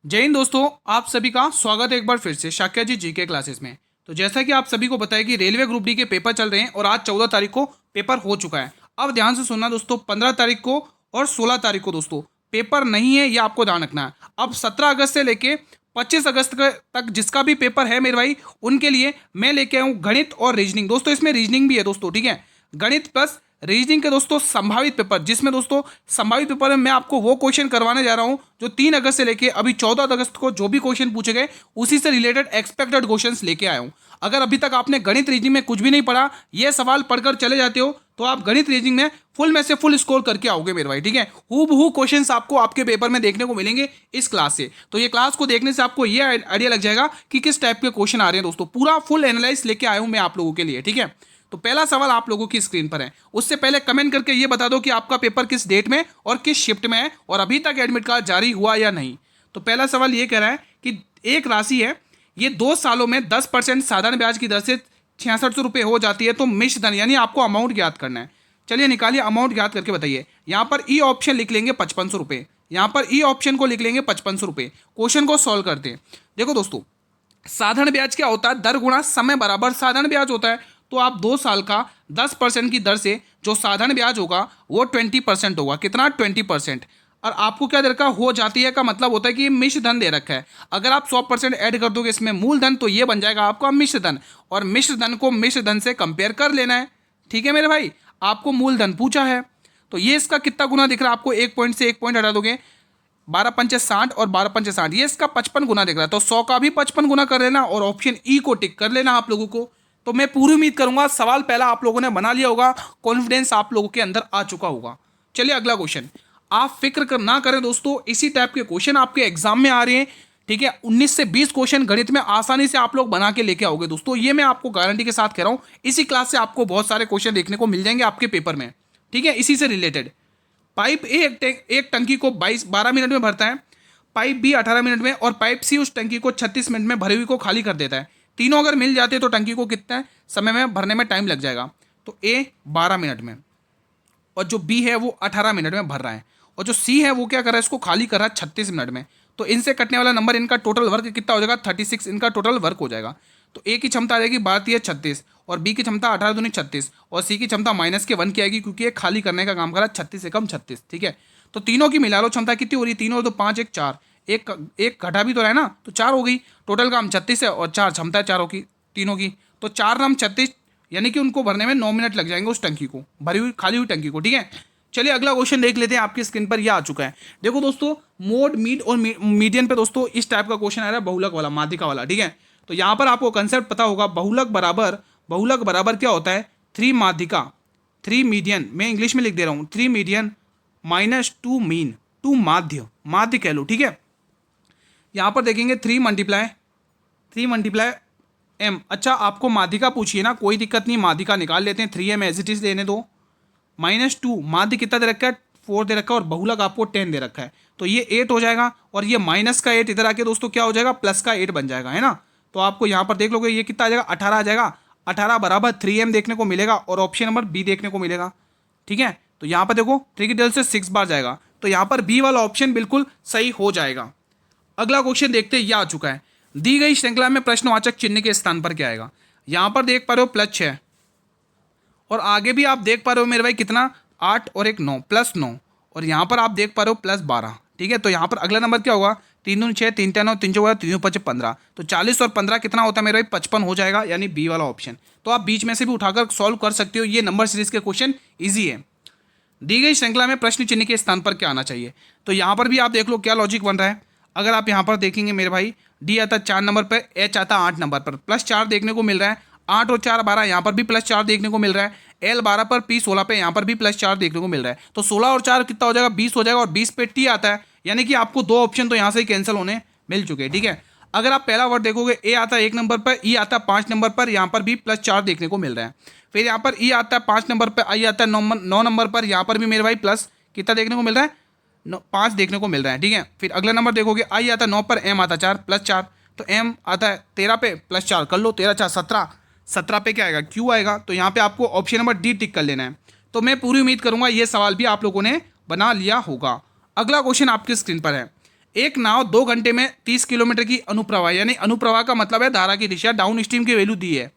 जय हिंद दोस्तों, आप सभी का स्वागत है एक बार फिर से शाक्या जी जीके क्लासेस में। तो जैसा कि आप सभी को पता है कि रेलवे ग्रुप डी के पेपर चल रहे हैं और आज 14 तारीख को पेपर हो चुका है। अब ध्यान से सुनना दोस्तों, 15 तारीख को और 16 तारीख को दोस्तों पेपर नहीं है, ये आपको ध्यान रखना है। अब 17 अगस्त से लेके 25 अगस्त तक जिसका भी पेपर है मेरे भाई, उनके लिए मैं लेके आऊँ गणित और रीजनिंग। दोस्तों इसमें रीजनिंग भी है दोस्तों, ठीक है। गणित प्लस रीजनिंग के दोस्तों संभावित पेपर, जिसमें दोस्तों संभावित पेपर में मैं आपको वो क्वेश्चन करवाने जा रहा हूं जो 3 अगस्त से लेके अभी 14 अगस्त को जो भी क्वेश्चन पूछे गए उसी से रिलेटेड एक्सपेक्टेड क्वेश्चंस लेके आया हूं। अगर अभी तक आपने गणित रीजनिंग में कुछ भी नहीं पढ़ा, ये सवाल पढ़कर चले जाते हो, तो आप गणित रीजनिंग में फुल में से फुल स्कोर करके आओगे मेरे भाई, ठीक है। हूबहू क्वेश्चंस आपको आपके पेपर में देखने को मिलेंगे इस क्लास से। तो ये क्लास को देखने से आपको ये आइडिया लग जाएगा कि किस टाइप के क्वेश्चन आ रहे हैं दोस्तों। पूरा फुल एनालाइज लेके आया हूं मैं आप लोगों के लिए, ठीक है। तो पहला सवाल आप लोगों की स्क्रीन पर है। उससे पहले कमेंट करके ये बता दो कि आपका पेपर किस डेट में और किस शिफ्ट में है और अभी तक एडमिट कार्ड जारी हुआ या नहीं। तो पहला सवाल ये कह रहा है कि एक राशि है, ये 2 सालों में 10% साधारण ब्याज की दर से 6600 रुपये हो जाती है, तो मिश्र धन यानी आपको अमाउंट ज्ञात करना है। चलिए निकालिए, अमाउंट ज्ञात करके बताइए। यहाँ पर ई ऑप्शन लिख लेंगे 5500 रुपये, यहाँ पर ई ऑप्शन को लिख लेंगे 5500 रुपये। क्वेश्चन को सॉल्व करते हैं। देखो दोस्तों, साधारण ब्याज क्या होता है? दर गुणा समय बराबर साधारण ब्याज होता है। तो आप 2 साल का 10% की दर से जो साधारण ब्याज होगा वो 20% होगा। कितना? 20%। और आपको क्या दे रखा हो जाती है का मतलब होता है कि मिश्र धन दे रखा है। अगर आप 100% ऐड कर दोगे इसमें मूलधन, तो ये बन जाएगा आपका मिश्र धन, और मिश्र धन को मिश्र धन से कंपेयर कर लेना है, ठीक है मेरे भाई। आपको मूलधन पूछा है, तो ये इसका कितना गुना दिख रहा है आपको? 1 पॉइंट से 1 पॉइंट हटा दोगे, 12 पंचे 60 और 12 पंचे 60, ये इसका 55 गुना दिख रहा है। तो 100 का भी 55 गुना कर लेना और ऑप्शन ई को टिक कर लेना आप लोगों को। तो मैं पूरी उम्मीद करूंगा सवाल पहला आप लोगों ने बना लिया होगा, कॉन्फिडेंस आप लोगों के अंदर आ चुका होगा। चलिए अगला क्वेश्चन। आप फिक्र ना करें दोस्तों, इसी टाइप के क्वेश्चन आपके एग्जाम में आ रहे हैं, ठीक है। 19 से 20 क्वेश्चन गणित में आसानी से आप लोग बना के लेके आओगे दोस्तों, ये मैं आपको गारंटी के साथ कह रहा हूं। इसी क्लास से आपको बहुत सारे क्वेश्चन देखने को मिल जाएंगे आपके पेपर में, ठीक है, इसी से रिलेटेड। पाइप ए एक टंकी को 12 मिनट में भरता है, पाइप बी 18 मिनट में और पाइप सी उस टंकी को 36 मिनट में भरी हुई को खाली कर देता है। तीनों अगर मिल जाते तो टंकी को कितना समय में भरने में टाइम लग जाएगा? तो ए 12 मिनट में, और जो बी है वो 18 मिनट में भर रहा है, और जो सी है वो क्या कर रहा है, इसको खाली कर रहा है 36 मिनट में। तो इनसे कटने वाला नंबर, इनका टोटल वर्क कितना हो जाएगा? 36 इनका टोटल वर्क हो जाएगा। तो ए की क्षमता आ जाएगी 12 36, और बी की क्षमता 18 दूनी 36, और सी की क्षमता -1 की आएगी, क्योंकि ये खाली करने का काम कर रहा है 36 से कम 36, ठीक है। तो तीनों की मिला लो क्षमता कितनी हो रही है? तीनों तो 5 1 4, एक घटा भी तो रहा है ना, तो 4 हो गई। टोटल काम 36 है और 4 क्षमता है चारों की, तीनों की। तो 4 नाम 36, यानी कि उनको भरने में 9 मिनट लग जाएंगे, उस टंकी को भरी हुई खाली हुई टंकी को, ठीक है। चलिए अगला क्वेश्चन देख लेते हैं, आपकी स्क्रीन पर यह आ चुका है। देखो दोस्तों, मोड मीड और मीडियन पे दोस्तों इस टाइप का क्वेश्चन आ रहा है, बहुलक वाला, माध्यिका वाला, ठीक है। तो यहाँ पर आपको कंसेप्ट पता होगा, बहुलक बराबर क्या होता है? 3 माध्यिका 3 मीडियन, मैं इंग्लिश में लिख दे रहा हूँ, 3 मीडियन -2 मीन, 2 माध्य, माध्य कह लो, ठीक है। यहाँ पर देखेंगे 3 मल्टीप्लाई एम। अच्छा, आपको माध्यिका पूछिए ना, कोई दिक्कत नहीं, माध्यिका निकाल लेते हैं, 3m एज इट इज लेने दो। -2 माध्य कितना दे रखा है? 4 दे रखा है, और बहुलक आपको 10 दे रखा है, तो ये 8 हो जाएगा, और ये माइनस का 8 इधर आके दोस्तों क्या हो जाएगा? प्लस का 8 बन जाएगा, है ना। तो आपको यहाँ पर देख लोगे ये कितना आ जाएगा? 18 आ जाएगा। 18 बराबर 3m देखने को मिलेगा, और ऑप्शन नंबर बी देखने को मिलेगा, ठीक है। तो यहाँ पर देखो 3 की डेल से 6 बार जाएगा, तो यहाँ पर बी वाला ऑप्शन बिल्कुल सही हो जाएगा। अगला क्वेश्चन देखते हैं, यह आ चुका है। दी गई श्रृंखला में प्रश्नवाचक चिन्ह के स्थान पर क्या आएगा? यहाँ पर देख पा रहे हो +6, और आगे भी आप देख पा रहे हो मेरे भाई कितना? 8 और 1 9, +9, और यहाँ पर आप देख पा रहे हो +12, ठीक है। तो यहाँ पर अगला नंबर क्या होगा? 3 दूनी 6, 3 10 9, 3 4 3 5 15, तो 40 और 15 कितना होता है मेरे भाई? 55 हो जाएगा, यानी बी वाला ऑप्शन। तो आप बीच में से भी उठाकर सॉल्व कर सकते हो, ये नंबर सीरीज के क्वेश्चन ईजी है। दी गई श्रृंखला में प्रश्न चिन्ह के स्थान पर क्या आना चाहिए? तो यहाँ पर भी आप देख लो क्या लॉजिक बन रहा है। अगर आप यहाँ पर देखेंगे मेरे भाई, डी आता 4 नंबर पर, एच आता 8 नंबर पर, +4 देखने को मिल रहा है, 8 और 4 12, यहाँ पर भी +4 देखने को मिल रहा है, एल 12 पर, पी 16 पे, यहाँ पर भी +4 देखने को मिल रहा है। तो 16 और 4 कितना हो जाएगा? 20 हो जाएगा, और 20 पे टी आता है, यानी कि आपको 2 ऑप्शन तो यहाँ से ही कैंसिल होने मिल चुके हैं, ठीक है। अगर आप पहला वर्ड देखोगे, ए आता है 1 नंबर पर, ई आता है 5 नंबर पर, यहाँ पर भी +4 देखने को मिल रहा है। फिर यहाँ पर ई आता है 5 नंबर पर, आई आता है 9 नंबर पर, यहाँ पर भी मेरे भाई प्लस कितना देखने को मिल रहा है? 5 देखने को मिल रहा है, ठीक है। फिर अगला नंबर देखोगे, आई आता है 9 पर, एम आता 4 +4, तो एम आता है 13 पे, +4 कर लो, 13 4 17, 17 पे क्या आएगा? क्यू आएगा। तो यहाँ पे आपको ऑप्शन नंबर डी टिक कर लेना है। तो मैं पूरी उम्मीद करूंगा ये सवाल भी आप लोगों ने बना लिया होगा। अगला क्वेश्चन आपकी स्क्रीन पर है। एक नाव 2 घंटे में 30 किलोमीटर की अनुप्रवाह, यानी अनुप्रवाह का मतलब है धारा की दिशा, डाउन स्ट्रीम की वैल्यू दी है।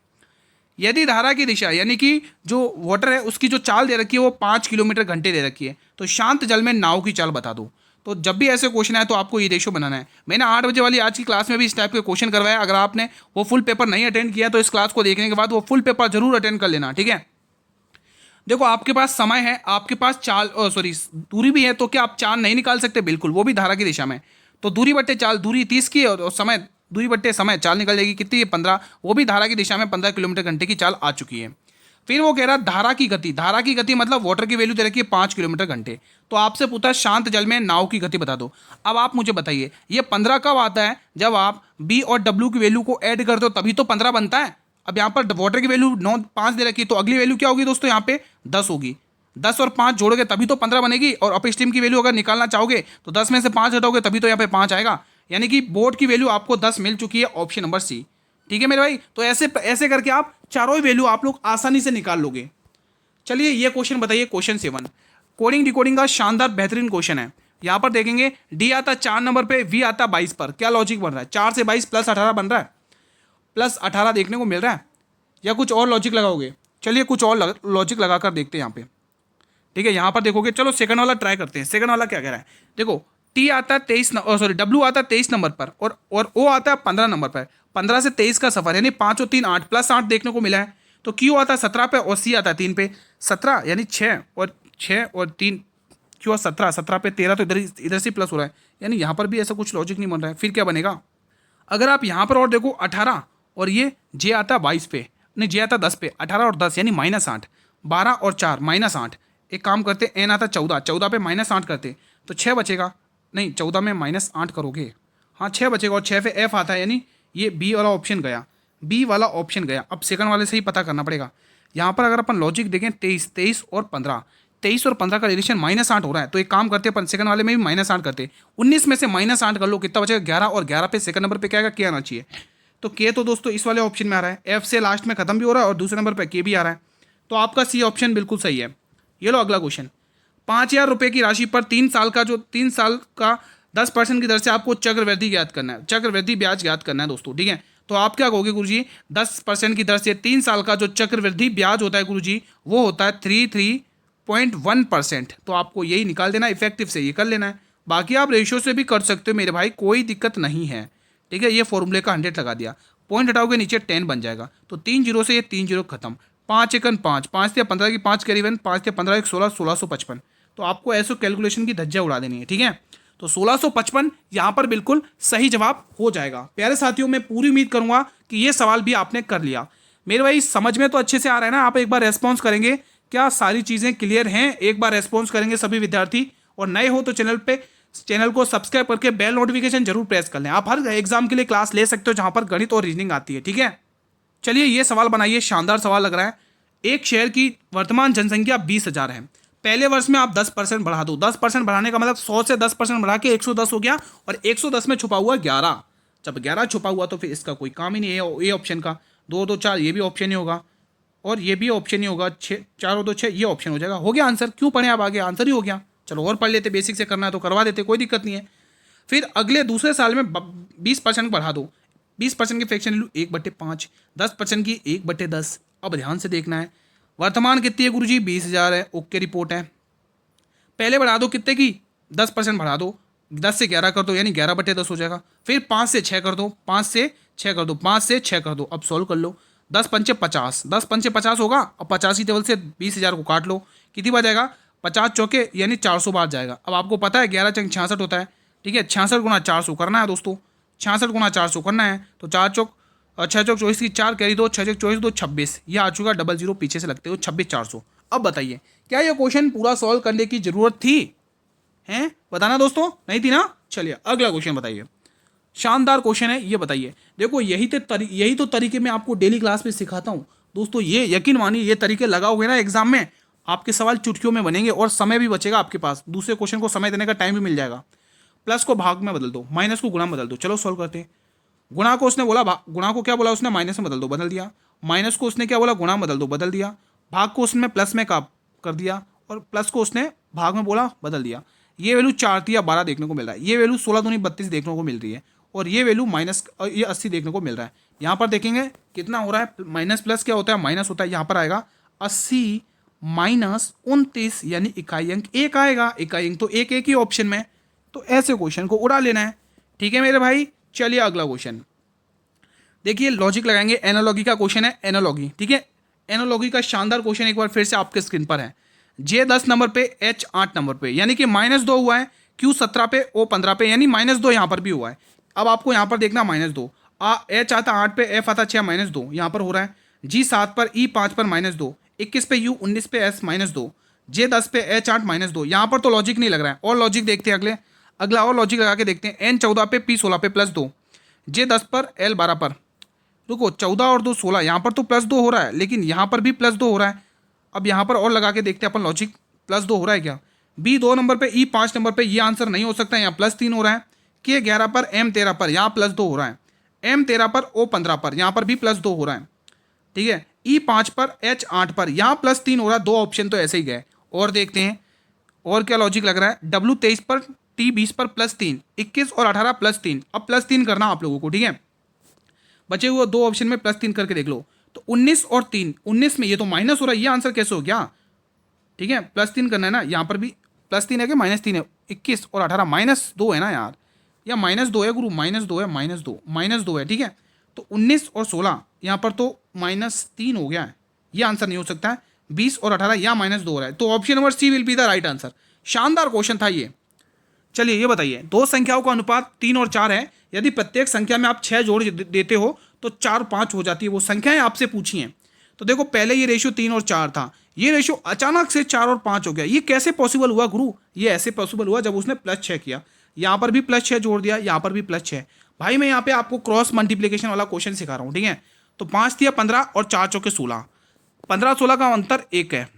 यदि धारा की दिशा यानी कि जो वाटर है उसकी जो चाल दे रखी है वो 5 किलोमीटर घंटे दे रखी है, तो शांत जल में नाव की चाल बता दो। तो जब भी ऐसे क्वेश्चन आए तो आपको ये रेशो बनाना है। मैंने 8 बजे वाली आज की क्लास में भी इस टाइप के क्वेश्चन करवाया। अगर आपने वो फुल पेपर नहीं अटेंड किया तो इस क्लास को देखने के बाद वो फुल पेपर जरूर अटेंड कर लेना, ठीक है। देखो आपके पास समय है, आपके पास चाल सॉरी दूरी भी है, तो क्या आप चाल नहीं निकाल सकते? बिल्कुल, वो भी धारा की दिशा में। तो दूरी बट्टे चाल, दूरी 30 की और समय, दूरी बट्टे समय, चाल निकल जाएगी कितनी है 15, वो भी धारा की दिशा में 15 किलोमीटर घंटे की चाल आ चुकी है। फिर वो कह रहा धारा की गति, धारा की गति मतलब वाटर की वैल्यू दे रखी है 5 किलोमीटर घंटे। तो आपसे पूछा शांत जल में नाव की गति बता दो। अब आप मुझे बताइए ये 15 कब आता है? जब आप बी और डब्ल्यू की वैल्यू को ऐड करते हो तभी तो 15 बनता है। अब यहाँ पर वाटर की वैल्यू 9 5 दे रखी है, तो अगली वैल्यू क्या होगी दोस्तों? यहाँ पे 10 होगी। 10 और 5 जोड़ोगे तभी तो 15 बनेगी। और अप स्ट्रीम की वैल्यू अगर निकालना चाहोगे तो 10 में से 5 हटाओगे तभी तो यहाँ पे 5 आएगा। यानी कि बोर्ड की वैल्यू आपको 10 मिल चुकी है, ऑप्शन नंबर सी। ठीक है मेरे भाई, तो ऐसे ऐसे करके आप चारों ही वैल्यू आप लोग आसानी से निकाल लोगे। चलिए ये क्वेश्चन बताइए, क्वेश्चन 7 कोडिंग डिकोडिंग का शानदार बेहतरीन क्वेश्चन है। यहाँ पर देखेंगे डी आता 4 नंबर पे, वी आता 22 पर। क्या लॉजिक बन रहा है? 4 से 22 प्लस 18 बन रहा है, प्लस 18 देखने को मिल रहा है, या कुछ और लॉजिक लगाओगे? चलिए कुछ और लॉजिक लगाकर देखते हैं यहाँ पे, ठीक है। यहाँ पर देखोगे, चलो सेकंड वाला ट्राई करते हैं। सेकंड वाला क्या कह रहा है? देखो टी आता है 23 सॉरी डब्ल्यू आता है 23 नंबर पर और ओ आता है 15 नंबर पर। 15 से 23 का सफर, यानी 5 और 3 8 प्लस 8 देखने को मिला है। तो क्यू आता है 17 पे और सी आता है 3 पे। 17 यानी 6 और 3 क्यू और 17, 17 पे 13, तो इधर से प्लस हो रहा है, यानी यहाँ पर भी ऐसा कुछ लॉजिक नहीं बन रहा है। फिर क्या बनेगा? अगर आप यहाँ पर और देखो 18 और ये जे आता है 22 पे, नहीं जे आता है 10 पे, 18 और 10 यानी -8, 12 और 4 -8। एक काम करते, एन आता 14, 14 पे -8 करते तो 6 बचेगा। नहीं 14 में -8 करोगे, हाँ 6 बचेगा। और 6 पे एफ आता है, यानी ये बी वाला ऑप्शन गया, बी वाला ऑप्शन गया। अब सेकंड वाले से ही पता करना पड़ेगा। यहाँ पर अगर अपन लॉजिक देखें 23 और 15, 23 और 15 का रिलेशन -8 हो रहा है, तो एक काम करते हैं अपन सेकंड वाले में भी -8 करते। 19 में से -8 कर लो, कितना बचेगा? 11। और 11 पे सेकंड नंबर पे क्या आएगा? के आना चाहिए। तो के तो दोस्तों इस वाले ऑप्शन में आ रहा है, एफ से लास्ट में खत्म भी हो रहा है और दूसरे नंबर पे के भी आ रहा है, तो आपका सी ऑप्शन बिल्कुल सही है। ये लो अगला क्वेश्चन। 5,000 रुपये की राशि पर 3 साल का 10% की दर से आपको चक्रवृद्धि ज्ञात करना है, चक्रवृद्धि ब्याज ज्ञात करना है दोस्तों, ठीक है। तो आप क्या कहोगे गुरुजी? 10% की दर से 3 साल का जो चक्रवृद्धि ब्याज होता है गुरुजी, वो होता है 33.1%। तो आपको यही निकाल देना, इफेक्टिव से ये कर लेना है। बाकी आप रेशियो से भी कर सकते हो मेरे भाई, कोई दिक्कत नहीं है, ठीक है। ये फॉर्मूले का 100 लगा दिया, पॉइंट हटाओगे नीचे 10 बन जाएगा। तो 3 जीरो से ये 3 जीरो खत्म। 5 एकन 5, 5 या 15 की 5 कैरी 1, 5 या 15 एक 16, 1655। तो आपको ऐसे कैलकुलेशन की धज्जा उड़ा देनी है, ठीक है। तो 1655 यहाँ पर बिल्कुल सही जवाब हो जाएगा। प्यारे साथियों, मैं पूरी उम्मीद करूंगा कि ये सवाल भी आपने कर लिया। मेरे भाई समझ में तो अच्छे से आ रहा है ना? आप एक बार रेस्पॉन्स करेंगे, क्या सारी चीज़ें क्लियर हैं? एक बार रेस्पॉन्स करेंगे सभी विद्यार्थी। और नए हो तो चैनल को सब्सक्राइब करके बेल नोटिफिकेशन जरूर प्रेस कर लें। आप हर एग्जाम के लिए क्लास ले सकते हो जहाँ पर गणित और रीजनिंग आती है, ठीक है। चलिए ये सवाल बनाइए, शानदार सवाल लग रहा है। एक शहर की वर्तमान जनसंख्या 20,000 है। पहले वर्ष में आप 10% बढ़ा दो। 10% बढ़ाने का मतलब 100 से 10% बढ़ा के 110 हो गया, और 110 में छुपा हुआ 11। जब 11 छुपा हुआ तो फिर इसका कोई काम ही नहीं है ये ऑप्शन का। 2 2 4 ये भी ऑप्शन ही होगा, और ये भी ऑप्शन ही होगा। 6 4 2 6 ये ऑप्शन हो जाएगा। हो गया आंसर। क्यों पढ़े आप आगे? आंसर ही हो गया। चलो और पढ़ लेते, बेसिक से करना है तो करवा देते, कोई दिक्कत नहीं है। फिर अगले दूसरे साल में 20% बढ़ा दो। 20% की फ्रैक्शन ले लो 1/5, 10% की 1/10। अब ध्यान से देखना है, वर्तमान कितनी है गुरुजी? 20,000 है। ओके रिपोर्ट है। पहले बढ़ा दो कितने की? 10% बढ़ा दो, 10 से 11 कर दो, यानी 11/10 हो जाएगा। फिर 5 से 6 कर दो, 5 से 6 कर दो, 5 से 6 कर दो। अब सॉल्व कर लो। 10 पंचे 50, 10 पंचे 50 होगा। अब 85 टेबल से 20,000 को काट लो, कितनी बार जाएगा? 50 चौके यानी 400 बार जाएगा। अब आपको पता है 11 चंग 66 होता है, ठीक है। 66 गुना 400 करना है दोस्तों, 66 गुना 400 करना है। तो 4 चौक 6 चौक 24 की 4 कैरी 2, 6 चौक 24 2 26, यह आ चुका। 00 पीछे से लगते हो 26,400। अब बताइए क्या यह क्वेश्चन पूरा सॉल्व करने की जरूरत थी? हैं? बताना दोस्तों, नहीं थी ना? चलिए अगला क्वेश्चन बताइए। शानदार क्वेश्चन है, ये बताइए। देखो यही तो तरीके मैं आपको डेली क्लास में सिखाता हूँ दोस्तों। ये यकीन मानिए, ये तरीके लगाओगे ना एग्जाम में, आपके सवाल चुटकियों में बनेंगे और समय भी बचेगा आपके पास। दूसरे क्वेश्चन को समय देने का टाइम भी मिल जाएगा। प्लस को भाग में बदल दो, माइनस को गुणा में बदल दो। चलो सॉल्व करते हैं। गुणा को उसने बोला, गुणा को क्या बोला उसने? माइनस में बदल दो, बदल दिया। माइनस को उसने क्या बोला? गुणा में बदल दो, बदल दिया। भाग को उसने प्लस में का कर दिया, और प्लस को उसने भाग में बोला, बदल दिया। ये वैल्यू 4 या 12 देखने को मिल रहा है, ये वैल्यू 16 दूनी 32 देखने को मिल रही है, और ये वैल्यू माइनस ये 80 देखने को मिल रहा है। यहाँ पर देखेंगे कितना हो रहा है, माइनस प्लस क्या होता है, माइनस होता है। यहाँ पर आएगा 80 माइनस 29 यानी इकाई अंक 1 आएगा, इकाई अंक तो एक ही ऑप्शन में, तो ऐसे क्वेश्चन को उड़ा लेना है। ठीक है मेरे भाई, चलिए अगला क्वेश्चन देखिए, लॉजिक लगाएंगे, एनालॉजी का क्वेश्चन है, एनालॉजी। ठीक है, एनालॉजी का शानदार क्वेश्चन एक बार फिर से आपके स्क्रीन पर है। जे 10 नंबर पे, एच 8 नंबर पे, यानी कि -2 हुआ है, क्यू 17 पे, ओ 15 पे, यानी -2 यहाँ पर भी हुआ है। अब आपको यहाँ पर देखना -2, एच आता 8 पे, एफ आता 6 -2 यहाँ पर हो रहा है, जी 7 पर, ई 5 पर -2, 21 पे यू, 19 पे एस -2, जे 10 पे, एच 8 -2। यहाँ पर तो लॉजिक नहीं लग रहा है, और लॉजिक देखते हैं अगला और लॉजिक लगा के देखते हैं। एन 14 पे, पी 16 पे +2, जे 10 पर, एल 12 पर। रुको, 14 और 2 16, यहाँ पर तो +2 हो रहा है, लेकिन यहाँ पर भी +2 हो रहा है। अब यहाँ पर और लगा के देखते हैं अपन लॉजिक, +2 हो रहा है क्या, बी 2 नंबर पे, ई 5 नंबर पे, ये आंसर नहीं हो सकता, यहाँ +3 हो रहा है, के 11 पर, एम 13 पर, यहाँ +2 हो रहा है, एम 13 पर, ओ 15 पर, यहाँ पर भी +2 हो रहा है। ठीक है, ई 5 पर, एच 8 पर, यहाँ +3 हो रहा है। दो ऑप्शन तो ऐसे ही गए। और देखते हैं और क्या लॉजिक लग रहा है, डब्ल्यू 23 पर, टी 20 पर +3, 21 और 18 +3। अब +3 करना आप लोगों को। ठीक है, बचे हुए दो ऑप्शन में +3 करके देख लो, तो 19 और 3, 19 में ये तो माइनस हो रहा है, ये आंसर कैसे हो गया। ठीक है, +3 करना है ना, यहाँ पर भी +3 है कि -3 है, 21 और 18 -2 है ना यार, या -2 है गुरु, -2 है, -2 है। ठीक है, तो 19 और 16 यहाँ पर तो -3 हो गया है, ये आंसर नहीं हो सकता है। 20 और 18 यहाँ -2 हो रहा है, तो option number C will be the right answer. शानदार क्वेश्चन था ये। चलिए ये बताइए, दो संख्याओं का अनुपात 3 और 4 है, यदि प्रत्येक संख्या में आप 6 जोड़ देते हो तो 4 5 हो जाती है। वो संख्याएं आपसे पूछी हैं। तो देखो, पहले ये रेशियो 3 और 4 था, ये रेशियो अचानक से 4 और 5 हो गया। ये कैसे पॉसिबल हुआ गुरु? ये ऐसे पॉसिबल हुआ जब उसने +6 किया, यहाँ पर भी +6 जोड़ दिया, यहाँ पर भी +6। भाई मैं यहाँ पे आपको क्रॉस मल्टीप्लीकेशन वाला क्वेश्चन सिखा रहा हूँ। ठीक है, तो 5 दिया 15 और 4 चौके 16, 15 16 का अंतर 1 है,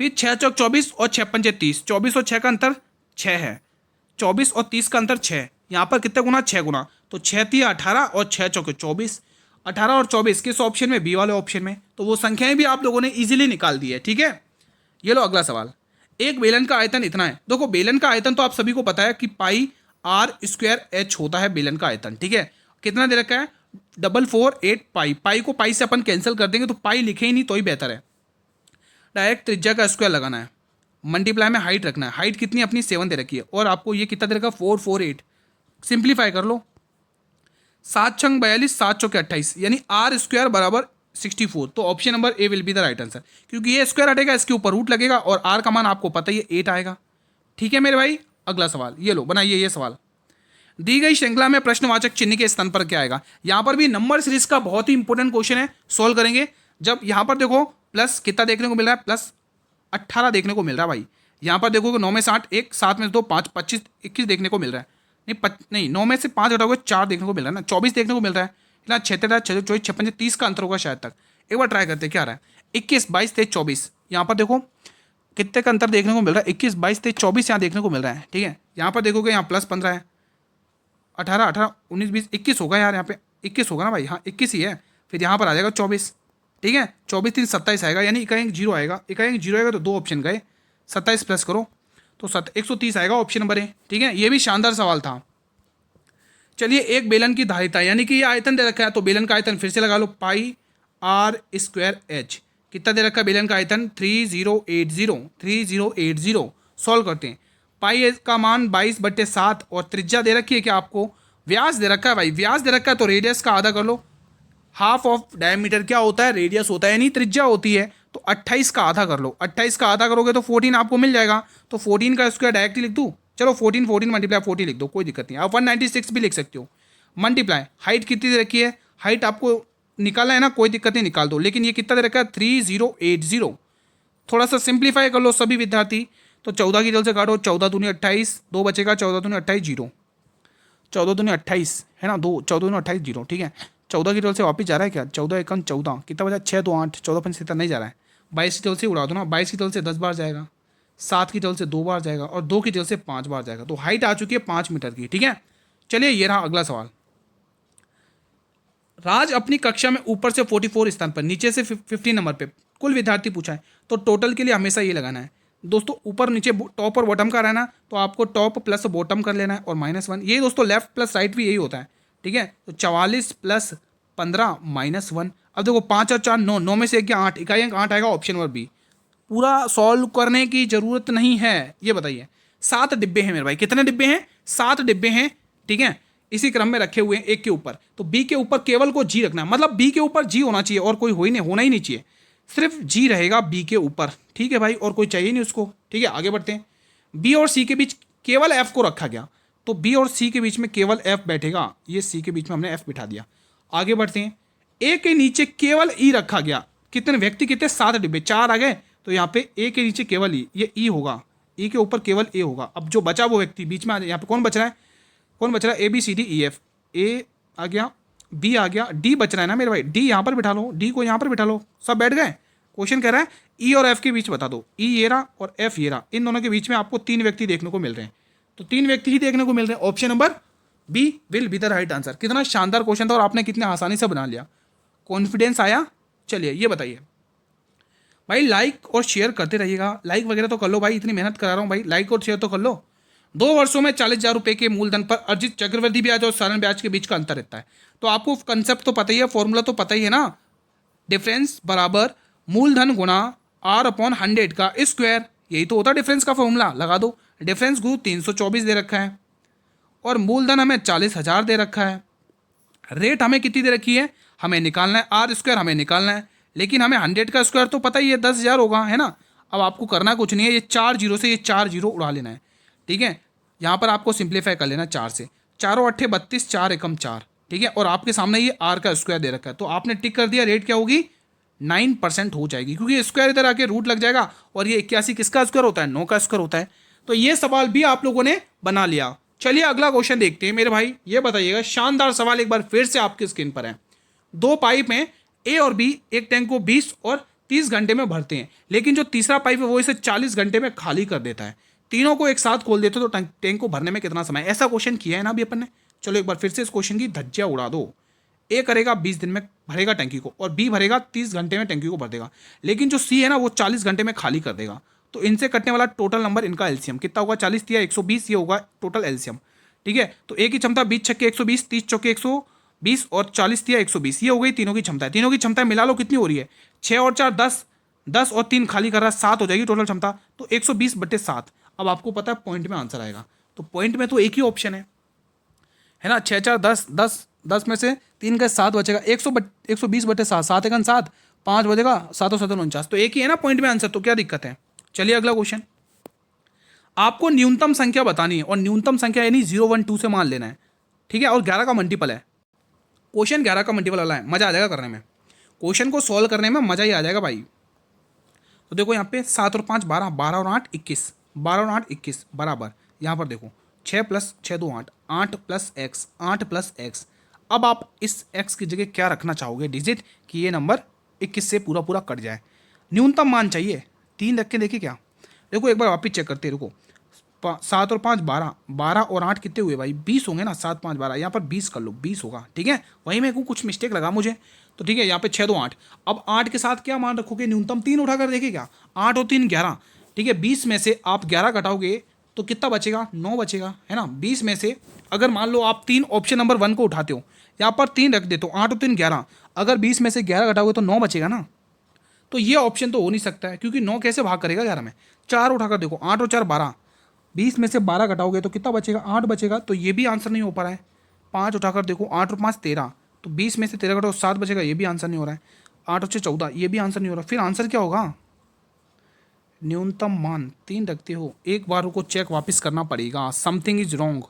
फिर 6 चौक 24 और 6 पंजे 30, 24 और 6 का अंतर 6 है, 24 और 30 का अंतर 6, यहाँ पर कितने गुना, 6 गुना, तो 6 तिया 18 और 6 चौके 24, 18 और 24 किस ऑप्शन में, बी वाले ऑप्शन में। तो वो संख्याएं भी आप लोगों ने इजीली निकाल दी है। ठीक है, ये लो अगला सवाल, एक बेलन का आयतन इतना है। देखो, बेलन का आयतन तो आप सभी को पता है कि पाई r²h होता है बेलन का आयतन। ठीक है, कितना दे रखा है, 448 पाई। पाई को पाई से अपन कैंसिल कर देंगे, तो पाई लिखे ही नहीं तो ही बेहतर है, डायरेक्ट त्रिज्या का स्क्वायर लगाना है, मल्टीप्लाई में हाइट रखना है। हाइट कितनी अपनी 7 दे रखी है, और आपको ये कितना दे रखा, 448। सिंप्लीफाई कर लो, 7 छंग 42, 7 चौके 28, यानी r² बराबर 64। तो option number A will be the right answer, क्योंकि ये स्क्वायर हटेगा, इसके ऊपर रूट लगेगा, और r का मान आपको पता ही है 8 आएगा। ठीक है मेरे भाई, अगला सवाल ये लो, बनाइए ये सवाल। दी गई श्रृंखला में प्रश्नवाचक चिन्ह के स्थान पर क्या आएगा। यहाँ पर भी नंबर सीरीज का बहुत ही इंपॉर्टेंट क्वेश्चन है, सोल्व करेंगे। जब यहाँ पर देखो प्लस कितना देखने को मिल रहा है, +18 देखने को मिल रहा है भाई। यहाँ पर देखोगे 9 में से 8, 1 7 में से 2 5, 25 21 देखने को मिल रहा है। नहीं 9 में से 5 हटाओगे 4 देखने को मिल रहा है ना, 24 देखने को मिल रहा है ना, 6 24 56 30 का अंतर होगा शायद तक। एक बार ट्राई करते हैं क्या आ रहा है, 21 22 23 24। यहाँ पर देखो कितने का अंतर देखने को मिल रहा है, 21 22 23 24 यहाँ देखने को मिल रहा है। ठीक है, यहाँ पर देखोगे यहाँ +15 है, 18 18 19 20 21 होगा यार, यहाँ पे 21 होगा ना भाई, हाँ 21 ही है। फिर यहाँ पर आ जाएगा 24। ठीक है, 24 3 27 आएगा, यानी इकाई अंक 0 आएगा, इकाई अंक 0 आएगा तो दो ऑप्शन गए, 27 प्लस करो तो 130 आएगा, ऑप्शन नंबर ए। ठीक है, ये भी शानदार सवाल था। चलिए, एक बेलन की धारिता, यानी कि ये आयतन दे रखा है, तो बेलन का आयतन फिर से लगा लो, पाई r²h। कितना दे रखा है बेलन का आयतन, 3080। सॉल्व करते हैं, पाई का मान 22/7 और त्रिज्या दे रखी है क्या आपको, व्यास दे रखा है भाई, व्यास दे रखा है तो रेडियस का आधा कर लो। हाफ ऑफ डायमीटर क्या होता है, रेडियस होता है, यानी त्रिज्या होती है। तो 28 का आधा कर लो, 28 का आधा करोगे तो 14 आपको मिल जाएगा। तो 14 का स्क्वायर डायरेक्टली लिख दूँ, चलो 14 14 मल्टीप्लाई 40 लिख दो, कोई दिक्कत नहीं। आप 196 भी लिख सकते हो। मल्टीप्लाई हाइट कितनी दे रखी है, हाइट आपको निकालना है ना, कोई दिक्कत नहीं निकाल दो, लेकिन ये कितना दे रखा है 3080। थोड़ा सा सिंप्लीफाई कर लो सभी विद्यार्थी, तो 14 की जल से काटो, 14 दूनी 28, 2 बचेगा, 14 दूनी 28 0, 14 दूनी 28 है ना, 2 14 दूनी 28 0। ठीक है, 14 की जल से वापस जा रहा है क्या, 14 एकम 14, कितना बचा 6 2 8, 14 5 7 नहीं जा रहा है। 22 की जल से उड़ा दो ना, 22 की जल से 10 बार जाएगा, 7 की जल से 2 बार जाएगा, और 2 की जल से 5 बार जाएगा। तो हाइट आ चुकी है 5 मीटर की। ठीक है, चलिए ये रहा अगला सवाल। राज अपनी कक्षा में ऊपर से 44 स्थान पर, नीचे से 15 नंबर पे कुल विद्यार्थी पूछा है, तो टोटल के लिए हमेशा ये लगाना है, दोस्तों ऊपर नीचे टॉप और बॉटम का रहना, तो आपको टॉप प्लस बॉटम कर लेना है और -1। ये दोस्तों लेफ्ट प्लस राइट भी यही होता है, ठीक है। तो 44 + 15 -1। अब देखो 5 और 4 9, 9 में से एक गया 8, इकाई अंक 8 आएगा, ऑप्शन नंबर बी। पूरा सॉल्व करने की जरूरत नहीं है। ये बताइए 7 डिब्बे हैं मेरे भाई, कितने डिब्बे हैं? 7 डिब्बे हैं, ठीक है। इसी क्रम में रखे हुए हैं एक के ऊपर, तो बी के ऊपर केवल को जी रखना है, मतलब बी के ऊपर जी होना चाहिए और कोई होना ही नहीं चाहिए, सिर्फ जी रहेगा बी के ऊपर, ठीक है भाई, और कोई चाहिए नहीं उसको, ठीक है। आगे बढ़ते हैं। बी और सी के बीच केवल एफ को रखा गया, तो बी और सी के बीच में केवल एफ बैठेगा, ये सी के बीच में हमने एफ बिठा दिया। आगे बढ़ते हैं। ए के नीचे केवल ई रखा गया, कितने व्यक्ति, कितने? 7 डिब्बे, 4 आ गए, तो यहाँ पे ए के नीचे केवल ई, ये ई होगा, ई के ऊपर केवल ए होगा। अब जो बचा वो व्यक्ति बीच में आ जाए, यहाँ पे कौन बच रहा है? कौन बच रहा है? A B C D E F, A आ गया, बी आ गया, डी बच रहा है ना मेरे भाई, डी यहाँ पर बिठा लो, डी को यहाँ पर बिठा लो, सब बैठ गए। क्वेश्चन कह रहा है ई और एफ के बीच बता दो, ई ये रहा और एफ ये रहा, इन दोनों के बीच में आपको 3 व्यक्ति देखने को मिल रहे हैं, तो 3 व्यक्ति ही देखने को मिल रहे हैं। Option number B will be the right answer. कितना शानदार क्वेश्चन था और आपने कितने आसानी से बना लिया, कॉन्फिडेंस आया। चलिए ये बताइए भाई, लाइक और शेयर करते रहिएगा, लाइक वगैरह तो कर लो भाई, इतनी मेहनत करा रहा हूँ भाई, लाइक और शेयर तो कर लो। 2 वर्षों में 40,000 रुपए के मूलधन पर अर्जित चक्रवृद्धि ब्याज और साधारण ब्याज के बीच का अंतर रहता है। तो आपको कंसेप्ट तो पता ही है, फॉर्मूला तो पता ही है ना, डिफरेंस बराबर मूलधन गुणा R/100 का स्क्वायर, यही तो होता है डिफरेंस का फॉर्मूला। लगा दो, डिफरेंस गुरु 324 दे रखा है और मूलधन हमें 40,000 दे रखा है, रेट हमें कितनी दे रखी है, हमें निकालना है, आर स्क्वायर हमें निकालना है, लेकिन हमें 100 का स्क्वायर तो पता ही है 10,000 होगा, है ना। अब आपको करना कुछ नहीं है, ये 4 जीरो से ये 4 जीरो उड़ा लेना है, ठीक है। यहाँ पर आपको सिंप्लीफाई कर लेना 4 से, 4 और 8 32, 4 एकम 4, ठीक है। और आपके सामने ये आर का स्क्वायर दे रखा है, तो आपने टिक कर दिया, रेट क्या होगी 9% हो जाएगी, क्योंकि स्क्वायर इधर आके रूट लग जाएगा, और ये 81 किसका स्क्वायर होता है, 9 का स्क्वायर होता है। तो ये सवाल भी आप लोगों ने बना लिया। चलिए अगला क्वेश्चन देखते हैं मेरे भाई, ये बताइएगा, शानदार सवाल एक बार फिर से आपकी स्क्रीन पर है। 2 पाइप हैं ए और बी, एक टैंक को 20 और 30 घंटे में भरते हैं, लेकिन जो तीसरा पाइप है वो इसे 40 घंटे में खाली कर देता है। तीनों को एक साथ खोल देते तो टैंक को भरने में कितना समय? ऐसा क्वेश्चन किया है ना अभी अपन ने। चलो एक बार फिर से इस क्वेश्चन की धज्जियां उड़ा दो। ए करेगा 20 दिन में भरेगा टैंकी को, और बी भरेगा 30 घंटे में टैंकी को भर देगा, लेकिन जो सी है ना वो 40 घंटे में खाली कर देगा। तो इनसे कटने वाला टोटल नंबर, इनका एलसीएम कितना होगा? 40 या 120, ये होगा टोटल एलसीएम, ठीक है। तो ए की क्षमता 20 छक्के 120, 30 चौके 120 और 40 या 120, ये हो गई तीनों की क्षमता। तीनों की क्षमता मिला लो कितनी हो रही है, 6 और 4 10, 10 और 3 खाली कर रहा है, 7 हो जाएगी टोटल क्षमता, तो 120/7। अब आपको पता है पॉइंट में आंसर आएगा, तो पॉइंट में तो एक ही ऑप्शन है ना, 6 4 10 10, 10 में से 3 का 7 बचेगा, 120/7, 7 एकन 7, 5 बचेगा, 7 और 7 49, तो एक ही है ना पॉइंट में आंसर, तो क्या दिक्कत है। चलिए अगला क्वेश्चन, आपको न्यूनतम संख्या बतानी है, और न्यूनतम संख्या यानी 0 1 2 से मान लेना है, ठीक है, और 11 का मल्टीपल है। क्वेश्चन 11 का मल्टीपल वाला है, मजा आ जाएगा करने में, क्वेश्चन को सॉल्व करने में मजा ही आ जाएगा भाई। तो देखो यहाँ पे 7 और 5 12, 12 और 8 21, 12 और 8 21 बराबर, यहाँ पर देखो 6 + 6 2 8, 8 + x, 8 + x। अब आप इस x की जगह क्या रखना चाहोगे डिजिट, कि ये नंबर 21 से पूरा पूरा कट जाए। न्यूनतम मान चाहिए, 3 रख के देखिए क्या। देखो एक बार वापिस चेक करते हैं, रुको, 7 और 5 12, 12 और 8 कितने हुए भाई, 20 होंगे ना, 7 5 12, यहाँ पर 20 कर लो, 20 होगा, ठीक है। वहीं में कुछ मिस्टेक लगा मुझे, तो ठीक है, यहाँ पे 6 2 8। अब 8 के साथ क्या मान रखोगे, न्यूनतम 3 उठाकर देखिए क्या, 8 और 3 11, ठीक है। 20 में से आप 11 घटाओगे तो कितना बचेगा, 9 बचेगा, है ना। 20 में से अगर मान लो आप 3 ऑप्शन नंबर 1 को उठाते हो, यहाँ पर 3 रख देते हो, 8 और 3 11, अगर 20 में से 11 घटाओगे तो 9 बचेगा ना। तो ये ऑप्शन तो हो नहीं सकता है, क्योंकि 9 कैसे भाग करेगा 11 में। 4 उठाकर देखो, 8 और 4 12, 20 में से 12 घटाओगे तो कितना बचेगा, 8 बचेगा, तो ये भी आंसर नहीं हो पा रहा है। 5 उठाकर देखो, 8 और 5 13, तो 20 में से 13 घटाओ 7 बचेगा, ये भी आंसर नहीं हो रहा है। 8 और 6 14, ये भी आंसर नहीं हो रहा। फिर आंसर क्या होगा, न्यूनतम मान 3 रखते हो। एक बार को चेक वापस करना पड़ेगा, समथिंग इज रॉन्ग।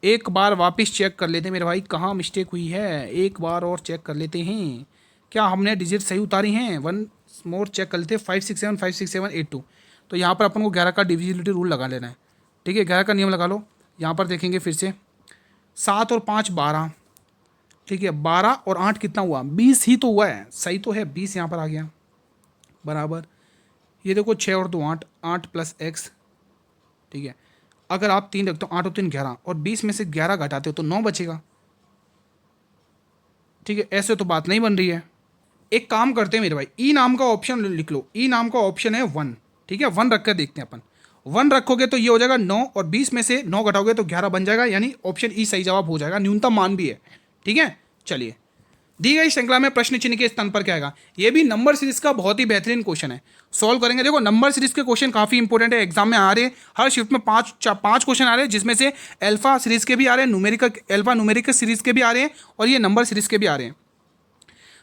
एक बार वापस चेक कर लेते हैं मेरे भाई, कहाँ मिस्टेक हुई है, एक बार और चेक कर लेते हैं, क्या हमने डिजिट सही उतारी हैं। 1 मोर चेक कर लेते हैं, 5 6 7 5 6 7 8 2। तो यहाँ पर अपन को 11 का डिविजिबिलिटी रूल लगा लेना है, ठीक है, 11 का नियम लगा लो। यहाँ पर देखेंगे फिर से, 7 और 5 12, ठीक है, 12 और 8 कितना हुआ, 20 ही तो हुआ है, सही तो है, 20 यहाँ पर आ गया बराबर। ये देखो 6 और 2 8, 8 + x, ठीक है। अगर आप 3 रखते हो, 8 और 3 11, और 20 में से 11 घटाते हो तो 9 बचेगा, ठीक है। ऐसे तो बात नहीं बन रही है। एक काम करते हैं मेरे भाई, ई नाम का ऑप्शन लिख लो, ई नाम का ऑप्शन है 1, ठीक है, 1 रख कर देखते हैं अपन। 1 रखोगे तो ये हो जाएगा 9, और 20 में से 9 घटाओगे तो 11 बन जाएगा, यानी ऑप्शन ई सही जवाब हो जाएगा, न्यूनतम मान भी है। ठीक है, चलिए, दी गई श्रृंखला में प्रश्न चिन्ह के स्थान पर क्या आएगा। ये भी नंबर सीरीज का बहुत ही बेहतरीन क्वेश्चन है, सॉल्व करेंगे। देखो नंबर सीरीज के क्वेश्चन काफी इंपॉर्टेंट है, एग्जाम में आ रहे हैं, हर शिफ्ट में 5 क्वेश्चन आ रहे हैं, जिसमें से अल्फा सीरीज के भी आ रहे हैं, अल्फा न्यूमेरिकल सीरीज के भी आ रहे हैं, और ये नंबर सीरीज के भी आ रहे हैं।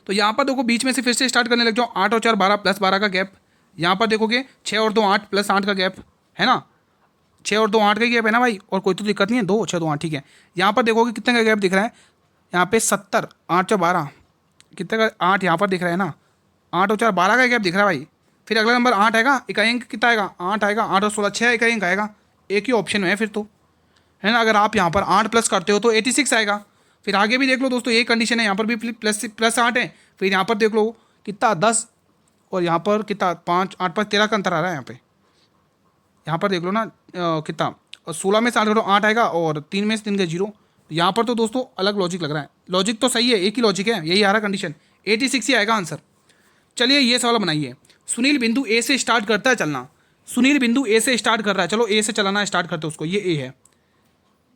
तो यहाँ पर देखो बीच में से फिर से स्टार्ट करने लग जाओ। 8 और 4 12 प्लस 12 का गैप, यहाँ पर देखोगे 6 और 2 8 प्लस 8 का गैप है ना, 6 और 2 8 का गैप है ना भाई, और कोई तो दिक्कत नहीं है, 2 6 2 8 ठीक है। यहाँ पर देखोगे कितने का गैप दिख रहा है, यहाँ पे 70, 8 और 12 कितने का, 8 यहाँ पर दिख रहा है ना, 8 और 4 12 का गैप दिख रहा है भाई। फिर अगला नंबर 8 आएगा, इकाई अंक कितना आएगा, 8 आएगा, 8 और 16 6 इकाई अंक आएगा, एक ही ऑप्शन में है फिर तो, है ना। अगर आप यहाँ पर 8 प्लस करते हो तो 86 आएगा। फिर आगे भी देख लो दोस्तों, यही कंडीशन है, यहाँ पर भी प्लस 8 है। फिर यहाँ पर देख लो कितना 10, और यहाँ पर कितना 5 8 5 13 का अंतर आ रहा है यहाँ पे। यहाँ पर देख लो ना कितना, 16 में से 8 घटाओ 8 आएगा, और 3 में से 3 का 0। यहाँ पर तो दोस्तों अलग लॉजिक लग रहा है, लॉजिक तो सही है, एक ही लॉजिक है, यही आ रहा कंडीशन, 86 ही आएगा आंसर। चलिए ये सवाल बनाइए। सुनील बिंदु ए से स्टार्ट करता है चलना, सुनील बिंदु ए से स्टार्ट कर रहा है, चलो ए से चलाना स्टार्ट करते हैं उसको, ये ए है,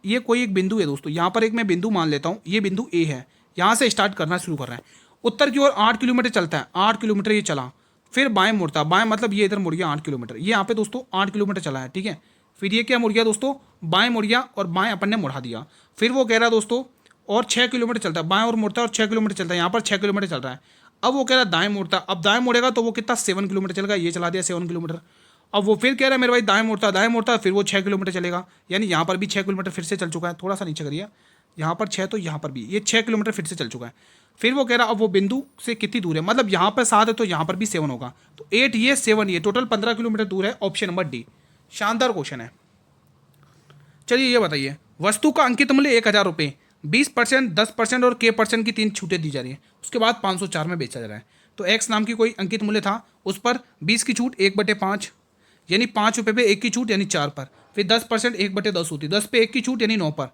ये कोई एक बिंदु है दोस्तों, यहाँ पर एक मैं बिंदु मान लेता हूँ, ये बिंदु ए है, यहाँ से स्टार्ट करना शुरू कर रहा है, उत्तर की ओर 8 किलोमीटर चलता है, 8 किलोमीटर ये चला, फिर बाएं मुड़ता, बाएं मतलब ये इधर मुड़ गया 8 किलोमीटर, ये यहाँ पे दोस्तों 8 किलोमीटर चला है, ठीक है। फिर ये क्या मुड़ गया दोस्तों, बाएं मुड़ गया, और बाएं अपन ने मुड़ा दिया। फिर वो कह रहा है दोस्तों और 6 किलोमीटर चलता है, बाएं और मुड़ता है और 6 किलोमीटर चलता है, यहाँ पर 6 किलोमीटर चल रहा है। अब वो कह रहा है दाएं मुड़ता, अब दाएं मुड़ेगा तो वो कितना 7 किलोमीटर चलेगा, ये चला दिया 7 किलोमीटर। अब वो फिर कह रहा है मेरे भाई दाएं मुड़ता, फिर वो 6 किलोमीटर चलेगा, यानी यहाँ पर भी 6 किलोमीटर फिर से चल चुका है। थोड़ा सा नीचे करिए, यहाँ पर 6 तो यहाँ पर भी ये 6 किलोमीटर फिर से चल चुका है। फिर वो कह रहा अब वो बिंदु से कितनी दूर है, मतलब यहाँ पर 7 है तो यहाँ पर भी 7 होगा, तो 8 ये 7 ये टोटल 15 किलोमीटर दूर है, ऑप्शन नंबर डी। शानदार क्वेश्चन है। चलिए ये बताइए, वस्तु का अंकित मूल्य 1000 रुपये, 20%, 10% और k% की 3 छूटें दी जा रही है, उसके बाद 504 में बेचा जा रहा है। तो x नाम की कोई अंकित मूल्य था, उस पर 20 की छूट 1/5, यानी 5 रुपये पे 1 की छूट यानी 4 पर। फिर 10% 1/10 होती, 10 पे 1 की छूट यानी 9 पर,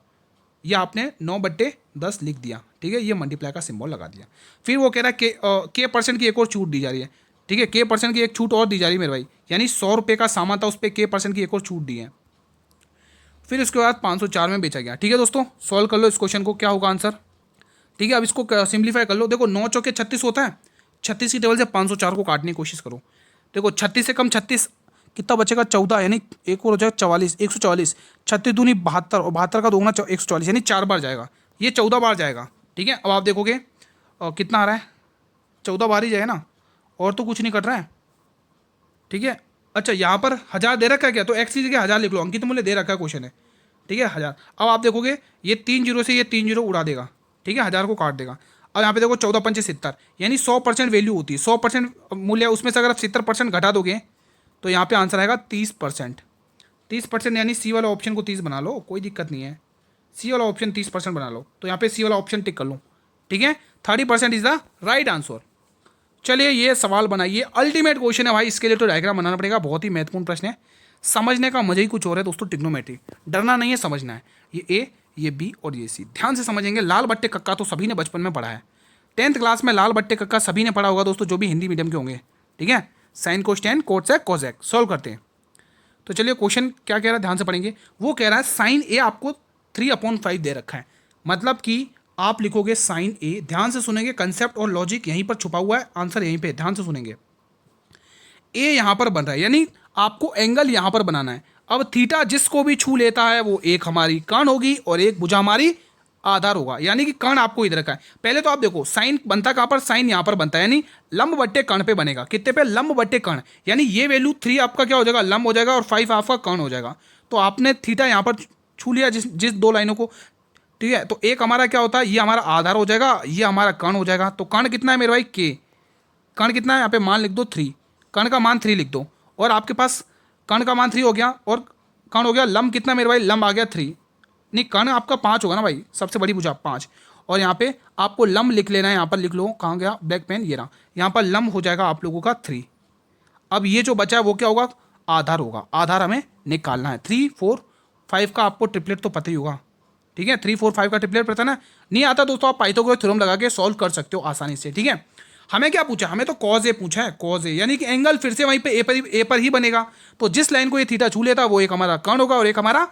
यह आपने 9/10 लिख दिया, ठीक है, ये मल्टीप्लाई का सिंबल लगा दिया। फिर वो कह रहा है k% की एक और छूट दी जा रही है, ठीक है, k% की एक छूट और दी जा रही है मेरे भाई, यानी 100 रुपये का सामान था, उस पर k% की एक और छूट दी है। फिर उसके बाद 504 में बेचा गया। ठीक है दोस्तों, सॉल्व कर लो इस क्वेश्चन को, क्या होगा आंसर। ठीक है, अब इसको सिंप्लीफाई कर लो। देखो 9 चौके 36 होता है, 36 की टेबल से 504 को काटने की कोशिश करो। देखो 36 से कम 36 कितना बचेगा, 14, यानी एक और हो जाएगा 44, 144, 36 दूनी 72, और 72 का दोगुना 144, यानी 4 बार जाएगा, ये 14 बार जाएगा। ठीक है, अब आप देखोगे कितना आ रहा है, 14 बार ही जाएगा ना, और तो कुछ नहीं कट रहा है। ठीक है, अच्छा यहाँ पर 1000 दे रखा है क्या, तो x की जगह 1000 लिख लो, अंकित मूल्य दे रखा है क्वेश्चन है। ठीक है 1000, अब आप देखोगे ये 3 जीरो से ये 3 जीरो उड़ा देगा, ठीक है, 1000 को काट देगा। अब यहाँ पे देखो 14 पंचे 70, यानी 100% वैल्यू होती है, 100% मूल्य, उसमें से अगर आप 70% घटा दोगे तो यहाँ पे आंसर आएगा 30%। 30% यानी सी वाला ऑप्शन को 30 बना लो, कोई दिक्कत नहीं है, सी वाला ऑप्शन 30% बना लो, तो यहाँ पे सी वाला ऑप्शन टिक कर लो। ठीक है, 30% इज द राइट आंसर। चलिए ये सवाल बनाइए, अल्टीमेट क्वेश्चन है भाई, इसके लिए तो डायग्राम बनाना पड़ेगा, बहुत ही महत्वपूर्ण प्रश्न है, समझने का मजा ही कुछ और है दोस्तों। ट्रिग्नोमेट्री डरना नहीं है, समझना है। ये ए, ये बी और ये सी, ध्यान से समझेंगे। लाल बट्टे कक्का तो सभी ने बचपन में पढ़ा है, 10th क्लास में लाल बट्टे कक्का सभी ने पढ़ा होगा दोस्तों, जो भी हिंदी मीडियम के होंगे। ठीक है, साइन कोस्टेन कोटसेक कोसेक, सॉल्व करते हैं। तो चलिए क्वेश्चन क्या कह रहा है, ध्यान से पढ़ेंगे। वो कह रहा है साइन ए आपको 3/5 दे रखा है, मतलब कि आप लिखोगे साइन ए, ध्यान से सुनेंगे, कंसेप्ट और लॉजिक यहीं पर छुपा हुआ है, आंसर यहीं पे, ध्यान से सुनेंगे। ए यहाँ पर बन रहा है, यानी आपको एंगल यहाँ पर बनाना है। अब थीटा जिसको भी छू लेता है वो एक हमारी कर्ण होगी और एक भुजा हमारी आधार होगा, यानी कि कर्ण आपको इधर का है। पहले तो आप देखो साइन बनता कहाँ पर, साइन यहाँ पर बनता है, यानी लंब बट्टे कर्ण पे बनेगा, कितने पे, लंब बट्टे कर्ण, यानी ये वैल्यू 3 आपका क्या हो जाएगा, लंब हो जाएगा, और 5 आपका कर्ण हो जाएगा। तो आपने थीटा यहाँ पर छू लिया जिस 2 लाइनों को। ठीक है, तो एक हमारा क्या होता है, ये हमारा आधार हो जाएगा, ये हमारा कर्ण हो जाएगा। तो कर्ण कितना है मेरे भाई, के, कर्ण कितना है यहाँ पे मान लिख दो 3, कर्ण का मान 3 लिख दो, और आपके पास कर्ण का मान 3 हो गया, और कर्ण हो गया, लंब कितना मेरे भाई, लंब आ गया 3, नहीं कर्ण आपका 5 होगा ना भाई, सबसे बड़ी भुजा 5, और यहाँ पे आपको लंब लिख लेना है, यहाँ पर लिख लो, कहाँ गया ब्लैक पेन, ये रहा, यहाँ पर लंब हो जाएगा आप लोगों का 3। अब ये जो बचा है वो क्या होगा, आधार होगा, आधार हमें निकालना है। 3 4 5 का आपको ट्रिपलेट तो पता ही होगा। ठीक है, 3 4 5 का ट्रिपलेट पता ना, नहीं आता दोस्तों, आप पाइथागोरस थ्योरम लगा के सॉल्व कर सकते हो आसानी से। ठीक है, हमें क्या पूछा, हमें तो कॉज ए पूछा है, कॉज ए यानी कि एंगल फिर से वहीं पे ए पर ही बनेगा। तो जिस लाइन को ये थीटा छू लेता वो एक हमारा कर्ण होगा और एक हमारा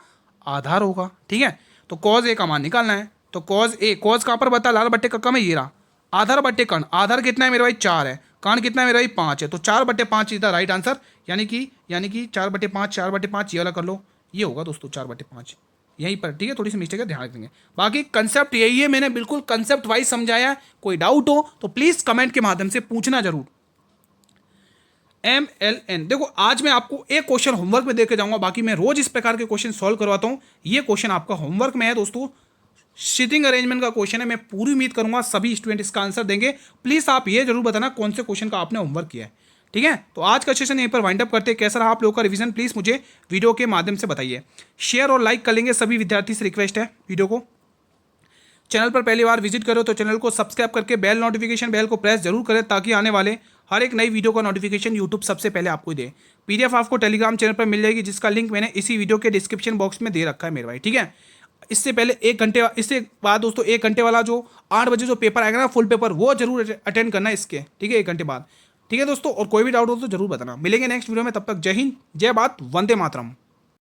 आधार होगा। ठीक है, तो कॉज ए का मान निकालना है। तो कॉज ए, कॉज कहाँ पर बता, लाल बट्टे का कम है ये रहा, आधार बट्टे कर्ण, आधार कितना है मेरे भाई 4 है, कर्ण कितना है मेरे भाई 5 है, तो 4/5 इज द राइट आंसर। यानी कि 4/5, 4/5 ये वाला कर लो, ये होगा दोस्तों 4/5 यहीं पर। ठीक है, थोड़ी सी मिस्टेक है, ध्यान रखेंगे। बाकी कंसेप्ट यही है, मैंने बिल्कुल कंसेप्ट वाइज समझाया है। कोई डाउट हो तो प्लीज कमेंट के माध्यम से पूछना जरूर। MLN, देखो आज मैं आपको एक क्वेश्चन होमवर्क में देके जाऊंगा, बाकी मैं रोज इस प्रकार के क्वेश्चन सॉल्व करवाता हूं। ये क्वेश्चन आपका होमवर्क में है दोस्तों, सिटिंग अरेंजमेंट का क्वेश्चन है। मैं पूरी उम्मीद करूंगा सभी स्टूडेंट इसका आंसर देंगे। प्लीज आप ये जरूर बताना कौन से क्वेश्चन का आपने होमवर्क किया है। ठीक है, तो आज का सेशन यहीं पर वाइंड अप करते हैं। कैसा रहा आप लोगों का रिवीजन, प्लीज मुझे वीडियो के माध्यम से बताइए। शेयर और लाइक कर लेंगे, सभी विद्यार्थी से रिक्वेस्ट है वीडियो को। चैनल पर पहली बार विजिट करो तो चैनल को सब्सक्राइब करके बेल नोटिफिकेशन बेल को प्रेस जरूर करें, ताकि आने वाले हर एक नई वीडियो का नोटिफिकेशन यूट्यूब सबसे पहले आपको दे। PDF आपको टेलीग्राम चैनल पर मिल जाएगी, जिसका लिंक मैंने इसी वीडियो के डिस्क्रिप्शन बॉक्स में दे रखा है मेरे भाई। ठीक है, इससे पहले 1 घंटे, इससे बाद दोस्तों 1 घंटे वाला जो 8 बजे जो पेपर आएगा ना फुल पेपर, वो जरूर अटेंड करना है इसके। ठीक है, 1 घंटे बाद। ठीक है दोस्तों, और कोई भी डाउट हो तो जरूर बताना। मिलेंगे नेक्स्ट वीडियो में, तब तक जय हिंद, जय भारत, वंदे मातरम।